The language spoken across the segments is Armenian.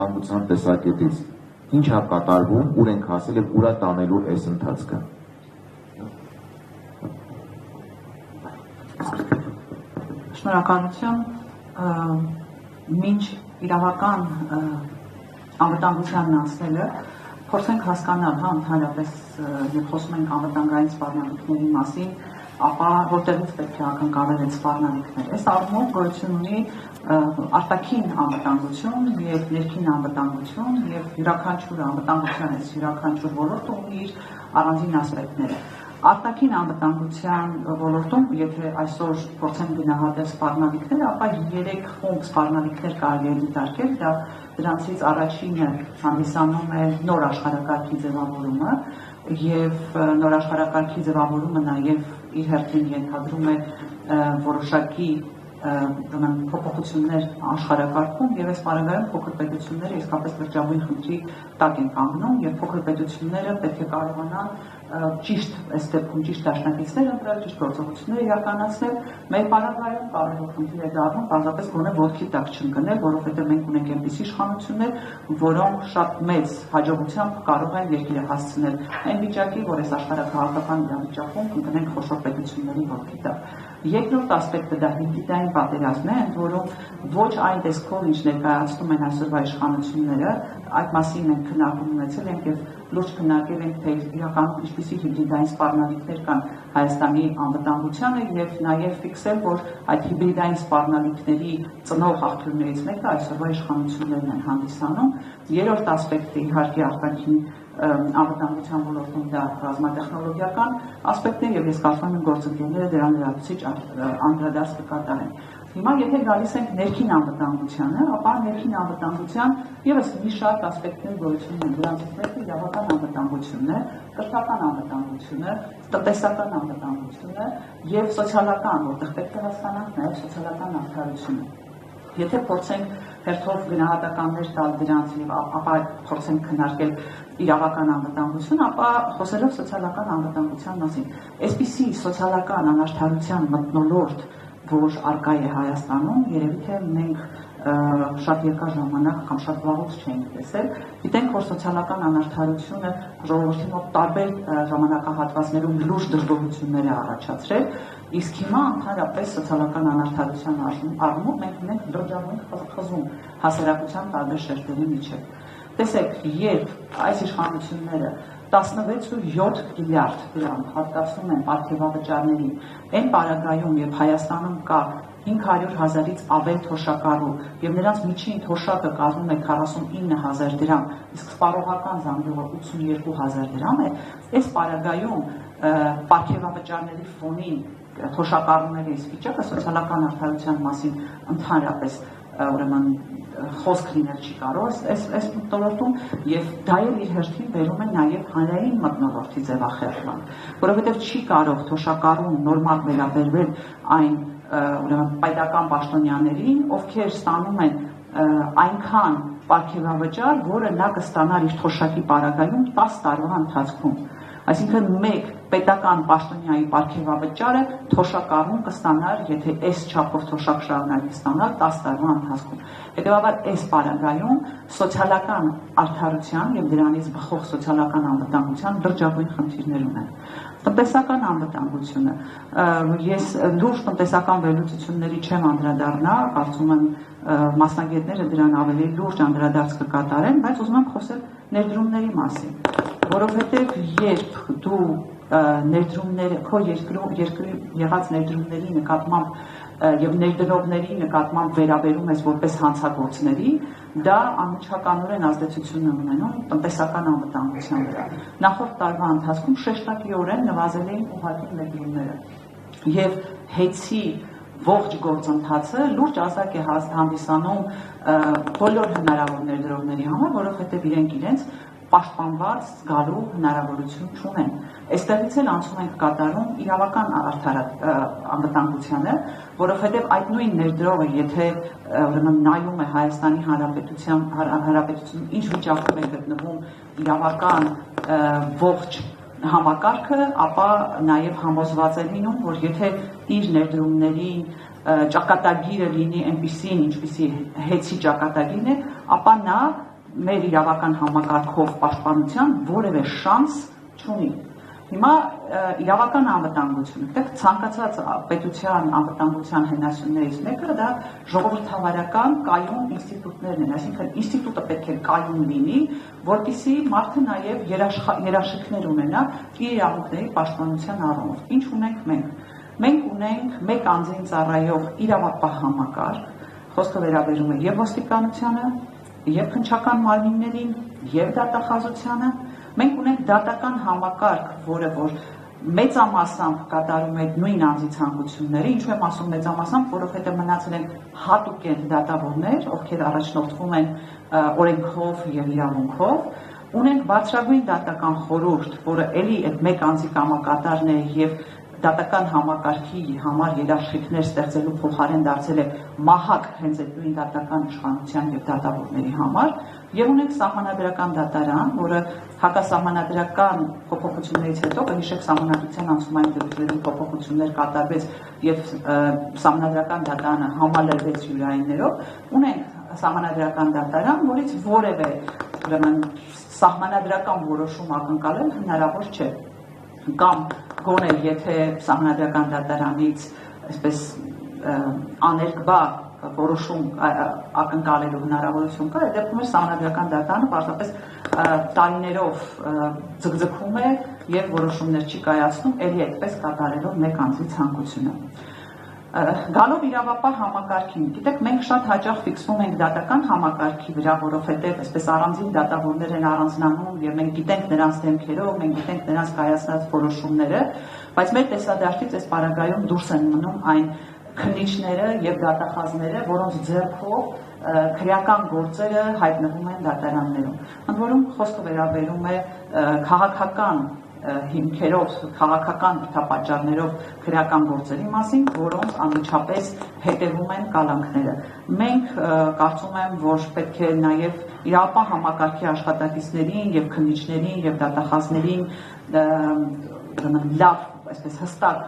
Անվտանգության տեսակետից ինչ է կատարվում, ուր ենք հասել եւ ուր է տանելու այս ընթացքը։ Շնորհակալություն, մինչ իրավական անվտանգությանն ասելը, փորձենք հասկանալ, հա, ընդհանրապես երբ խոսում ենք անվտանգային սպառնալիքների մասին, ապա որտեղից պետք է ակնկալել այդ սպառնալիքները։ Այս առումով գոյություն ունի արտաքին անվտանգություն եւ ներքին անվտանգություն եւ յուրաքանչյուր անվտանգության այս յուրաքանչյուր ոլորտը ունի իր առանձին ասպեկտները։ Արտաքին անվտանգության ոլորտում, եթե այսօր փորձենք գնահատել սպառնալիքները, ապա 3 խումբ սպառնալիքներ կարելի է դիտարկել, դրանցից առաջինը հանդիսանում է նոր աշխարհակարգի ձևավորումը եւ նոր աշխարհակարգի ձևավորումը նաեւ իր հերթին ենթադրում է որոշակի փոփոխություններ աշխարհակարգում եւ այս պարագայում փոքր պետությունները իսկապես լրջագույն խնդրի տակ են կանգնում եւ փոքր պետությունները պետք է կարողանան ճիշտ այս դեպքում ճիշտ դաշնակիցներ ընտրել, ճիշտ գործողություններ իրականացնել, մեր պարագայում կարևոր խնդիր է դառնում պարզապես գոնե ոտքի տակ չընկնել, որովհետեւ մենք ունենք այնպիսի իշխանություններ, որոնք շատ մեծ հաջողությամբ կարող են երկիրը հասցնել այն վիճակի, որ այս աշխարհակաղակական իրավիճակում ընկնենք խոշոր պետությունների ոտքի տակ։ Երկրորդ ասպեկտը դա հիբրիդային պատերազմն է, ընդ որում ոչ այն տեսքով, ինչ ներկայացնում են այսօրվա իշխանությունները, այդ մասին մենք քննարկում ունեցել ենք եւ լուրջ քննարկել ենք, թե իրականում ինչպիսի հիբրիդային սպառնալիքներ կան Հայաստանի անվտանգությանը եւ նաեւ ֆիքսել, որ այդ հիբրիդային սպառնալիքների ծնող աղբյուրներից մեկը այսօրվա իշխանություններն են հանդիսանում։ Երրորդ ասպեկտը իհարկե արտաքին անվտանգության ոլորտում դա ռազմատեխնոլոգիական ասպեկտն է եւ ես կարծում եմ գործընկերները դրան լրացուցիչ անդրադարձ կկատարեն։ Հիմա եթե գալիս ենք ներքին անվտանգությանը, ապա ներքին անվտանգության եւս մի շարք ասպեկտներ գոյություն ունեն, դրանցից մեկը իրավական անվտանգությունն է, կրթական անվտանգությունը, տնտեսական անվտանգությունը եւ սոցիալական, որտեղ պետք է հասկանանք նաեւ սոցիալական արդարությունը։ Եթե փորձենք հերթով գնահատականներ տալ դրանց եւ ապա փորձենք քննարկել իրավական անվտանգություն, ապա խոսելով սոցիալական անվտանգության մասին, այսպիսի սոցիալական անարդարության մթնոլորտ, որ արկա է Հայաստանում, երևի թե մենք շատ երկար ժամանակ կամ շատ վաղուց չենք տեսել, գիտենք, որ սոցիալական անարդարությունը ժողովրդի մոտ տարբեր ժամանակահատվածներում լուրջ դժգոհություններ է առաջացրել, իսկ հիմա ընդհանրապես սոցիալական անարդարության առումով մենք ունենք լրջագույն խզում հասարակության տարբեր շերտերի միջև։ Տեսեք, երբ այս իշխանությունները 16.7 միլիարդ դրամ հատկացնում են պարգևավճարներին, այն պարագայում, երբ Հայաստանում կա 500,000-ից ավել թոշակառու եւ նրանց միջին թոշակը կազմում է 49,000 դրամ, իսկ սպառողական զանգյուղը 82,000 դրամ է, այս պարագայում պարգևավճարների ֆոնին թոշակառուների այս վիճակը սոցիալական արդարության մասին ընդհանրապես ուրեմն խոսք լինել չի կարող այս մթնոլորտում եւ դա էլ իր հերթին բերում է նաեւ հանրային մթնոլորտի ձևախեղման, որովհետեւ չի կարող թոշակառուն նորմալ վերաբերվել այն ուրեմն պայթական պաշտոնյաներին, ովքեր ստանում են այնքան պարգևավճար, որը նա կստանար իր թոշակի պարագայում 10 տարվա ընթացքում։ Այսինքն մեկ պետական պաշտոնյայի պարգևավճարը թոշակառուն կստանար, եթե այս չափով թոշակ շարունակի ստանալ 10 տարվա ընթացքում։ Հետևաբար այս պարագայում սոցիալական արդարության եւ դրանից բխող սոցիալական անվտանգության լրջագույն խնդիրներ ունեն։ Տնտեսական անվտանգությունը, ես լուրջ տնտեսական վերլուծությունների չեմ անդրադառնա, կարծում եմ մասնագետները դրան ավելի լուրջ անդրադարձ կկատարեն, բայց ուզում եմ խոսել ներդրումների մասին, որովհետեւ երբ դու ներդրումները, քո երկրի եղած ներդրումների նկատմամբ եւ ներդրողների նկատմամբ վերաբերում ես որպես հանցագործների, դա անմիջականորեն ազդեցություն է ունենում տնտեսական անվտանգության վրա։ Նախորդ տարվա ընթացքում շեշտակիորեն նվազել էին ուղղակի ներդրումները եւ հեծի ողջ գործընթացը լուրջ ազդակ է հանդիսանում բոլոր հնարավոր ներդրողների համար, որովհետեւ իրենց պաշտպանված զգալու հնարավորություն չունեն։ Այստեղից էլ անցում ենք կատարում իրավական անվտանգությանը, որովհետև այդ նույն ներդրողը, եթե ուրեմն նայում է Հայաստանի Հանրապետություն ինչ վիճակում է գտնվում իրավական ողջ համակարգը, ապա նաև համոզված է լինում, որ եթե իր ներդրումների ճակատագիրը լինի այնպիսին, ինչպիսի հեծի ճակատագիրն է, ապա նա մեր իրավական համակարգով պաշտպանության որևէ շանս չունի։ Հիմա իրավական անվտանգությունը, ցանկացած պետության անվտանգության հենասյուներից մեկը դա ժողովրդավարական կայուն ինստիտուտներն են, այսինքն ինստիտուտը պետք է կայուն լինի, որպեսզի մարդը նաև երաշխիքներ ունենա իր իրավունքների պաշտպանության առումով։ Ինչ ունենք մենք։ Մենք ունենք մեկ անձին ծառայող իրավապահ համակարգ, խոսքը վերաբերում է եւ ոստիկանությանը, եւ քննչական մարմիններին, եւ դատախազությանը։ Մենք ունենք դատական համակարգ, որը որ մեծամասամբ կատարում է նույն անձի ցանկությունները, ինչու եմ ասում մեծամասամբ, որովհետեւ մնացել են հատուկեն դատավորներ, ովքեր առաջնորդվում են օրենքով եւ իրավունքով, ունենք բարձրագույն դատական խորհուրդ, որը ելի այդ մեկ անձի կամակատարն է եւ դատական համակարգի համար երաշխիքներ ստեղծելու փոխարեն դարձել է մահակ հենց այդ նույն դատական իշխանության եւ դատավորների համար, եւ ունենք սահմանադրական դատարան, որը հակասահմանադրական փոփոխություններից հետո կհիշեք սահմանադրության անցումային դեպքերում փոփոխություններ կատարվեց եւ սահմանադրական դատարանը համալրվեց յուրայիններով, ունենք սահմանադրական դատարան, որից որևէ ուրեմն սահմանադրական որոշում ակնկալել հնարավոր չէ, կամ գոնե եթե սահմանադրական դատարանից այսպես աներկբա որոշում ակնկալելու հնարավորություն կա, այդ դեպքում սահմանադրական դատարանը պարզապես տարիներով ձգձգում է եւ որոշումներ չի կայացնում, ելի այդպես կատարելով մեկ անձի ցանկությունը։ Գալով իրավապահ համակարգին, գիտեք, մենք շատ հաճախ ֆիքսվում ենք դատական համակարգի վրա, որովհետև այսպես առանձին դատավորներ են առանձնանում եւ մենք գիտենք նրանց դեմքերով, մենք գիտենք նրանց կայացած որոշումները, բայց մեր տեսադաշտից այս պարագայում դուրս են մնում այն քննիչները եւ դատախազները, որոնց ձեռքով քրեական գործերը հայտնվում են դատարաններում։ Ընդ որում խոսքը վերաբերում է քաղաքական հիմքերով, քաղաքական դրդապատճառներով քրեական գործերի մասին, որոնց անմիջապես հետևում են կալանքները։ Մենք կարծում եմ, որ պետք է նաև իրավապահ համակարգի աշխատակիցներին եւ քննիչներին եւ դատախազներին լավ, այսպես հստակ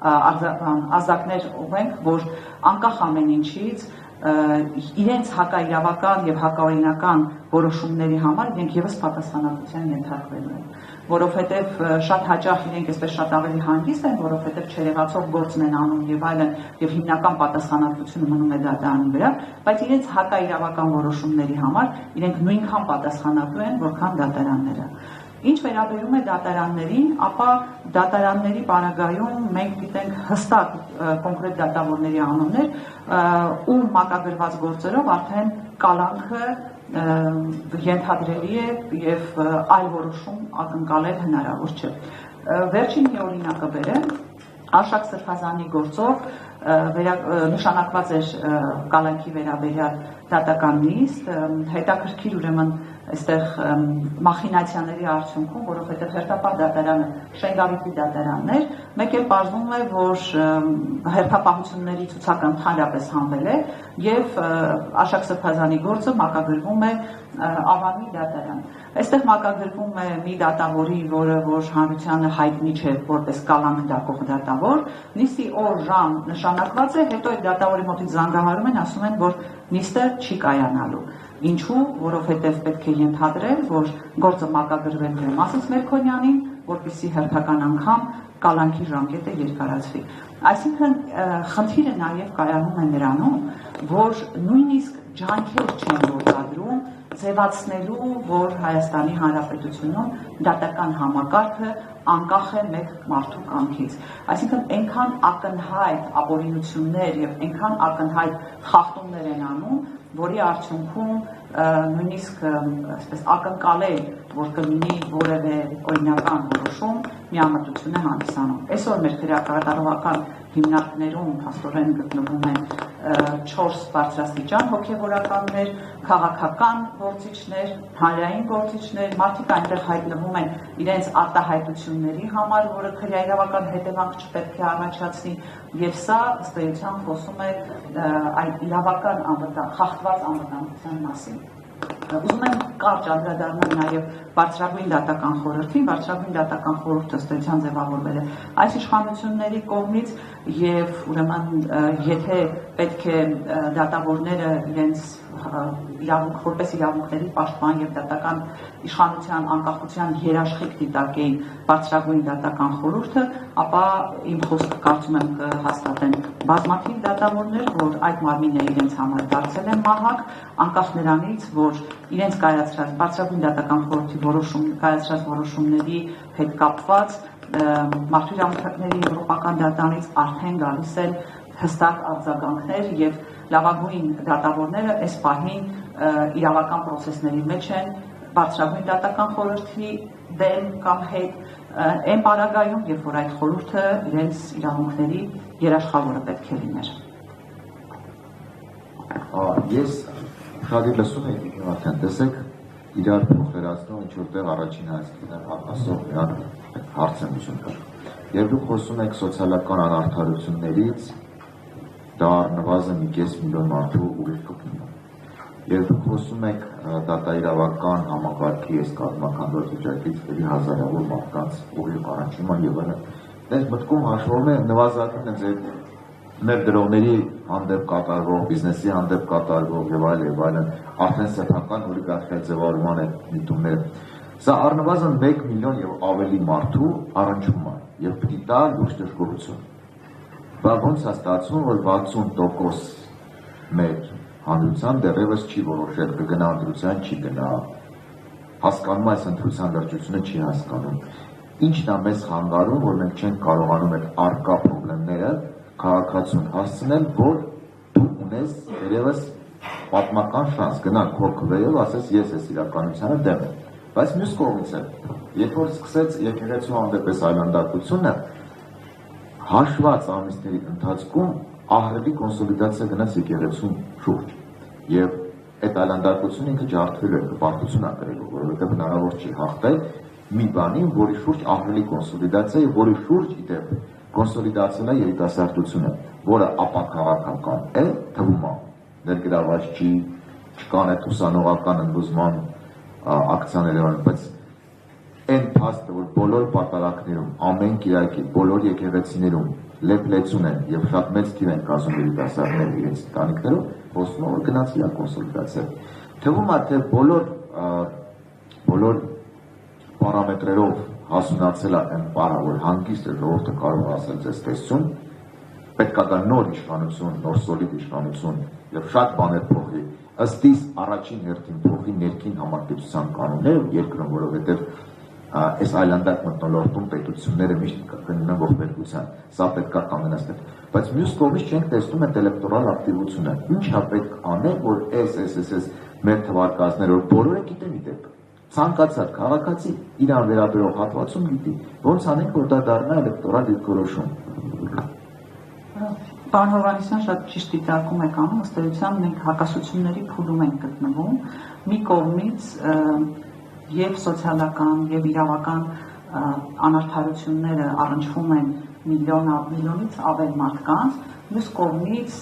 ազդակներ ուղենք, որ անկախ ամեն ինչից իրենց հակաիրավական եւ հակաօրինական որոշումների համար իրենք եւս պատասխանատվության ենթարկվելու են, որովհետեւ շատ հաճախ իրենք այսպես շատ ավելի հանգիստ են, որովհետեւ չերեղացող գործն են անում եւ այլն եւ հիմնական պատասխանատվությունը մնում է դատարանի վրա, բայց իրենց հակաիրավական որոշումների համար իրենք նույնքան պատասխանատու են, որքան դատարանները։ Ինչ վերաբերում է դատարաններին, ապա դատարանների բանագայում մենք գիտենք հստակ կոնկրետ դատավորների անուններ, ում մակագրված գործերով արդեն կալանքը ենթադրելի է եւ այլ որոշում ակնկալել հնարավոր չէ։ Վերջին մի օրինակը բերեմ, Արշակ Սրբազանի գործով նշանակված էր կալանքի վերաբերյալ դատական նիստ, հետաքրքիր ուրեմն այստեղ մախինացիաների արդյունքում, որովհետև հերթապահ դատարանը Շենգավիթի դատարանն էր, մեկ էլ պարզվում է, որ հերթապահությունների ցուցակը ընդհանրապես հանվել է եւ Արշակ Սրբազանի գործը մակագրվում է Ավանի դատարան։ Այստեղ մակագրվում է մի դատավորի, որը որ հանրությանը հայտնի չէ որպես կալանք դակող դատավոր, նիստի օր ժամ նշանակված է, հետո այդ դատավորի մոտից զանգահարում են, ասում են, որ նիստը չի կայանալու։ Ինչու, որովհետև պետք է ենթադրել, որ գործը մակագրվել է Մասիս Մերքոնյանին, որպեսզի հերթական անգամ կալանքի ժամկետը երկարացվի։ Այսինքն խնդիրը նաև կայանում է նրանում, որ նույնիսկ ջանքեր չեն գործադրում ձևացնելու, որ Հայաստանի Հանրապետությունում դատական համակարգը անկախ է մեկ մարդու կամքից։ Այսինքն այնքան ակնհայտ ապօրինություններ եւ այնքան ակնհայտ խախտումներ են անում, որի արդյունքում նույնիսկ այսպես ակնկալել, որ կլինի որևէ օրինական որոշում, միամտություն է հանդիսանում։ Այսօր մեր քրեակատարողական հիմնարկներում փաստորեն գտնվում են 4 բարձրաստիճան հոգևորականներ, քաղաքական գործիչներ, հանրային գործիչներ, մարդիկ այնտեղ հայտնվում են իրենց արտահայտությունների համար, որը քրեական հետևանք չպետք է առաջացնի, եւ սա ըստ էության խոսում է այդ իրավական խախտված անվտանգության մասին։ Ուզում եմ կարճ անդրադառնալ նաև բարձրագույն դատական խորհրդին, բարձրագույն դատական խորհուրդը ըստ էության ձևավորվել է այս իշխանությունների կողմից եւ ուրեմն եթե պետք է դատավորները իրենց որպես իրավունքների պաշտպան եւ դատական իշխանության անկախության երաշխիք դիտարկեին բարձրագույն դատական խորհուրդը, ապա իմ խոսքը կարծում եմ կհաստատեն բազմաթիվ դատավորներ, որ այդ մարմինը իրենց համար դարձել են մահակ, անկախ նրանից, որ իրենց կայացրած բարձրագույն դատական խորհրդի կայացրած որոշումների հետ կապված մարդու իրավունքների եվրոպական դատարանից արդեն գալիս են հստակ արձագանքներ եւ լավագույն դատավորները այս պահին իրավական process-ների մեջ են բարձրագույն դատական խորհրդի դեմ կամ հետ այն պարագայում, երբ որ այդ խորհուրդը իրենց իրավունքների երաշխավորը պետք է լիներ։ Ես շատի լսում եք արդեն տեսեք իրար փոխերացնում ինչ որտեղ առաջին հայացքին ասող միան հարց եմ ուզում տալ։ Երբ դուք խոսում եք սոցիալական անարդարություններից, դա առնվազն մի կես միլիոն մարդու ուրիշ կգնում։ Երբ դուք խոսում եք դատաիրավական համակարգի այս կազմական գործիչակից էլի հազարավոր մարդկանց ուղիղ առնչման եւ այլն, դες մտքում հաշվվում է նվազագույնը ձեր մեր դրողների հանդեպ կատարվող, բիզնեսի հանդեպ կատարվող եւ այլն, արդեն սեփական օլիգարխիա ձևավորման է միտումները։ Սա առնվազն 1 միլիոն եւ ավելի մարդու առնչվում է եւ պիտի տա լուրջ դժգոհություն։ Բայց ոնց է ստացվում, որ 60% մեր հանրության դեռևս չի որոշել կգնա ընտրության, չի գնա, հասկանում այս ընտրության լրջությունը չի հասկանում։ Ինչն է մեզ խանգարում, որ մենք չենք կարողանում այդ առկա խնդիրները քաղաքացուն հասցնել, որ դու ունես երևս պատմական շանս գնալ քո քվեով, ասես ես այս իրականությանը դեմ եմ։ Բայց մյուս կողմից է, երբ որ սկսեց եկեղեցու հանդեպ այս այլանդակությունը, հաշված ամիսների ընթացքում ահռելի կոնսոլիդացիա գնաց եկեղեցու շուրջ։ Եվ այդ այլանդակությունը ինքը ջարդվելու է, պարտություն է կրելու, որովհետև հնարավոր չի հաղթել մի բանի, որի շուրջ ահռելի կոնսոլիդացիա եւ որի շուրջ իդեպ կոնսոլիդացիան է երիտասարդությունը, որը ապաքաղաքական է, թվում է, ներգրաված չի, չկան այդ ուսանողական ընդվզման ակցիաները, բայց այն փաստը, որ բոլոր պատարակներում, ամեն կիրակի, բոլոր եկեղեցիներում լեփլեցուն են եւ շատ մեծ թիվ են կազմում երիտասարդներ իրենց ընտանիքներում, խոսում է, որ գնացել է կոնսոլիդացիա։ Թվում է, թե բոլոր պարամետրերով հասունացել է այն բառը, որ հանգիստ է ժողովուրդը կարող է ասել ձեզ տեսություն, պետք է դա նոր իշխանություն, նոր սոլիդ իշխանություն եւ շատ բաներ փոխի։ Ըստ իս առաջին հերթին փոխի ներքին համակերպության կանոնները երկրում, որովհետեւ այս այլանդակ մտնոլորտում պետությունները միշտ կգնան ողբերգության, սա պետք է կանգնեցնել։ Բայց մյուս կողմից չենք տեսնում այդ էլեկտորալ ակտիվությունը։ Ինչ է պետք անել, որ այս մեր թվարկածները, որ բոլորը գիտեն իդեպ, ցանկացած քաղաքացի իրան վերաբերող հատվածում գիտի, ոնց անենք, որ դա դառնա էլեկտորալ դիրքորոշում։ Պարոն Հովհաննիսյան շատ ճիշտ դիտարկում եք անում, ըստ էության մենք հակասությունների փուլում ենք գտնվում։ Մի կողմից եւ սոցիալական եւ իրավական անարդարությունները առնչվում են միլիոնից ավել մարդկանց, մյուս կողմից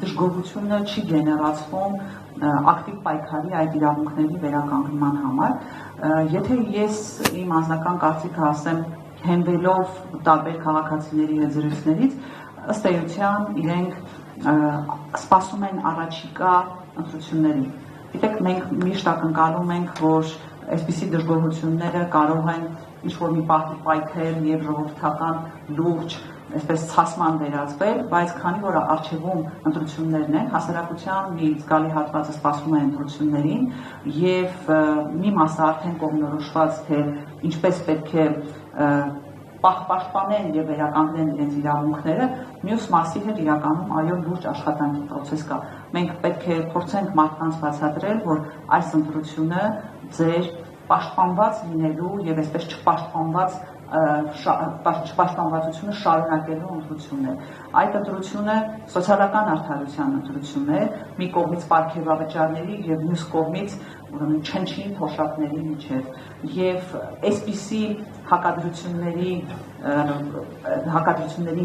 դժգոհությունը չի գեներացվում ակտիվ պայքարի այդ իրավունքների վերականգնման համար։ Եթե ես իմ անձնական կարծիքը ասեմ հենվելով տարբեր քաղաքացիների հետ զրույցներից, ըստ էության իրենք սպասում են առաջիկա ընտրություններին։ Գիտեք, մենք միշտ ակնկալում ենք, որ այսպիսի դժգոհությունները կարող են ինչ-որ մի պահի պայքեր եւ ժողովրդական լուրջ այսպես ցասման վերածվել, բայց քանի որ արժևում ընտրություններն են, հասարակության մի զգալի հատվածը սպասում է ընտրություններին եւ մի մասը արդեն կողմնորոշված թե ինչպես պետք է պաշտպանեն եւ վերականգնեն իրենց իրավունքները, մյուս մասի հետ իրականում այո լուրջ աշխատանքի process կա։ Մենք պետք է փորձենք մարդկանց բացատրել, որ այս ընտրությունը ձեր պաշտպանված լինելու եւ այսպես չպաշտպանվածությունը շարունակելու ընտրությունն է։ Այդ ընտրությունը սոցիալական արդարության ընտրություն է, մի կողմից պարգևավճարների եւ մյուս կողմից ուրեմն չնչին թոշակների միջև եւ այսպիսի հակադրությունների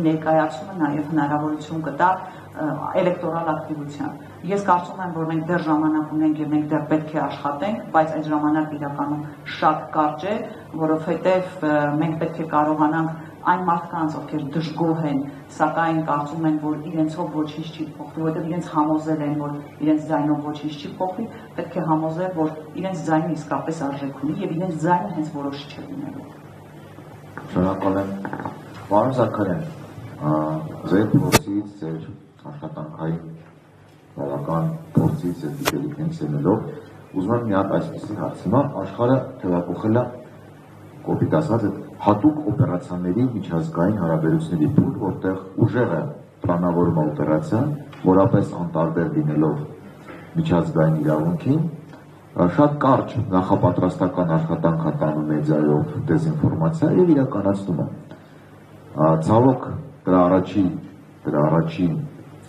ներկայացումը նաեւ հնարավորություն կտա էլեկտորալ ակտիվության։ Ես կարծում եմ, որ մենք դեռ ժամանակ ունենք եւ մենք դեռ պետք է աշխատենք, բայց այդ ժամանակը իրականում շատ կարճ է, որովհետեւ մենք պետք է կարողանանք այն մարդկանց, ովքեր դժգոհ են, սակայն կարծում են, որ իրենցով ոչինչ չի փոխվի, որովհետև իրենց համոզել են, որ իրենց ձայնով ոչինչ չի փոխվի, պետք է համոզել, որ իրենց ձայնը իսկապես արժեք ունի եւ իրենց ձայնը հենց որոշիչ է լինելու։ Շնորհակալ եմ։ Պարոն Զաքարյան, ձեր փորձից, ձեր աշխատանքային բավական փորձից եւ գիտելիքներից ելնելով, ուզում եմ մի հատ այսպիսի հարց։ Հիմա աշխարհը տեղափոխել է կոպիտ ասած հատուկ օպերացիաների միջազգային հարաբերությունների փուլ, որտեղ ուժեղը պլանավորում է օպերացիան, որապես անտարբեր լինելով միջազգային իրավունքին, շատ կարճ նախապատրաստական աշխատանք է տանում մեդիայով դեզինֆորմացիա եւ իրականացնում է։ Ցավոք դրա առաջին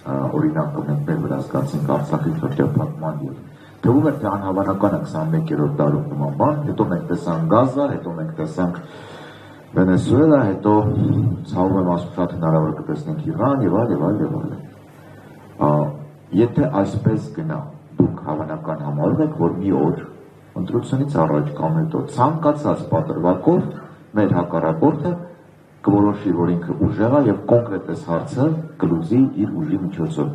օրինակը մենք մեր վրա զգացինք Արցախի շրջափակման եւ թվում է թե անհավանական է 21-րդ դարում նման բան, հետո մենք տեսանք Գազա, հետո մենք տեսանք Վենեսուելա, հետո ցավում եմ ասում շատ հնարավոր կտեսնենք Իրան եւ այլ։ Եթե այսպես գնա, դուք հավանական համարում եք, որ մի օր ընտրությունից առաջ կամ հետո ցանկացած պատրվակով մեր հակառակորդը կորոշի, որ ինքը ուժեղ է եւ կոնկրետ այս հարցը կլուծի իր ուժի միջոցով։